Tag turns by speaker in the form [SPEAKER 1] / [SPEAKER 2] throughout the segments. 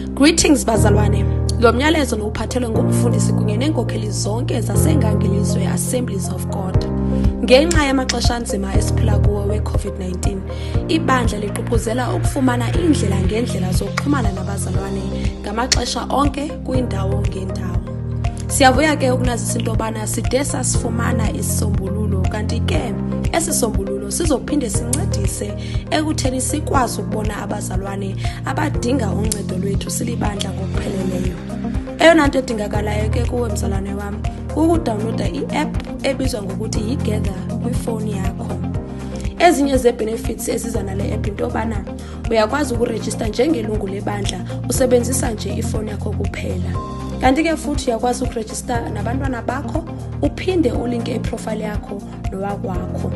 [SPEAKER 1] Greetings bazalwane. Lo myalezo uphathelwe ngumfundisi kunye nenkokheli zonke zasengangelizwe Assemblies of God. Ngenxa yamaxesha anzima esiphila kuwo we-COVID-19, ibandla liququzela ukufumana indlela ngendlela zokuxhumana nabazalwane ngamaxesha onke kwindawo ngendawo. Siyavuya ke ukunazisa into yobana side sasifumana isisombululo, kanti ke esi sombululo sizophinde sincedise ekutheni sikwazi ukubona abazalwane abadinga uncedo lwethu silibandla ngokupheleleyo. Eyona nto edingakalayo ke kuwe mzalwane wami ukudawunloada i-app ebizwa ngokuthi yiGather kwifowuni yakho. Ezinye ze-benefits eziza nale app into yobana uyakwazi ukurejista njengelungu lebandla usebenzisa nje ifowuni yakho kuphela. Kanti ke futhi uyakwazi ukurejista nabantwana bakho uphinde ulinke iprofile yakho nowakwakho.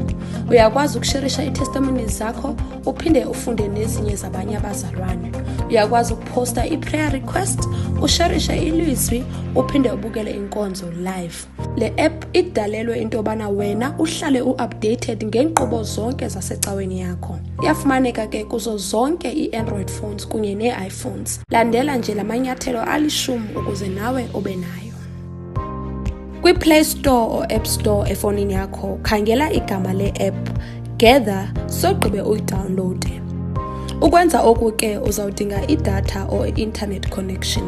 [SPEAKER 1] Uyakwazi ukusharisha i-testimonies zakho uphinde ufunde nezinye zabanye abazalwane. Uyakwazi ukuposta i-prayer request, usharishe ilizwi uphinde ubukele inkonzo live. Le app idalelwe into yobana wena uhlale u-updated ngenkqubo zonke zasecaweni yakho. Iyafumaneka ke kuzo zonke i-Android phones kunye nee-iPhones. Landela nje lamanyathelo 10 ukuze nawe ube nayo. Kwi-Play Store or App Store efonini yakho khangela igama le-app Gather sogqibe uyidownloade. Ukwenza oku ke uzawudinga idatha or internet connection.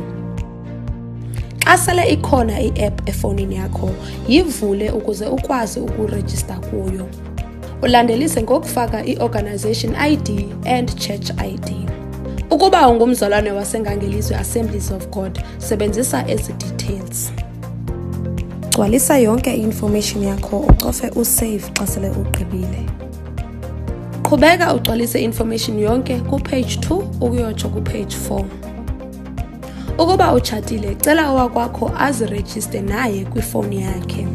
[SPEAKER 1] Xa sele ikhona i-app efonini yakho yivule ukuze ukwazi ukurejista kuyo. Ulandelise ngokufaka i-organization ID and church ID. Ukuba ungumzalwane wasengangelizwe Assemblies of God, sebenzisa ezi details. Gcwalisa yonke i-information yakho ucofe usave xa sele ugqibile. Qhubeka ugcwalise information yonke ku-page 2 ukuyotsho ku-page 4. Ukuba utshatile, cela owakwakho azirejiste naye kwifowuni yakhe.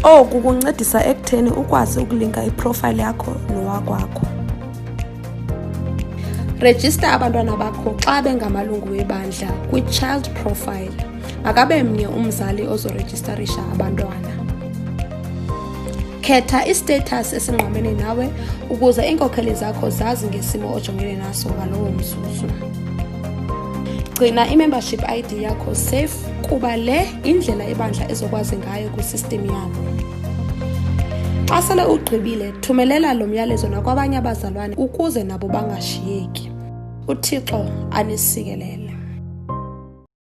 [SPEAKER 1] Oku kuncedisa ekutheni ukwazi ukulinka iprofile yakho nowakwakho. Rejista abantwana bakho xa bengamalungu webandla kwi-child profile. Makabe mnye umzali ozorejistarisha abantwana. Khetha istatus esingqamene nawe ukuze iinkokheli zakho zazi ngesimo ojongene naso ngalowo mzuzu. Gcina i-membership ID yakho safe kuba le indlela ibandla ezokwazi ngayo kwisystem yakho. Xa sele ugqibile, thumelela lo myalezo nakwabanye abazalwane ukuze nabo bangashiyeki. uThixo anisikelele.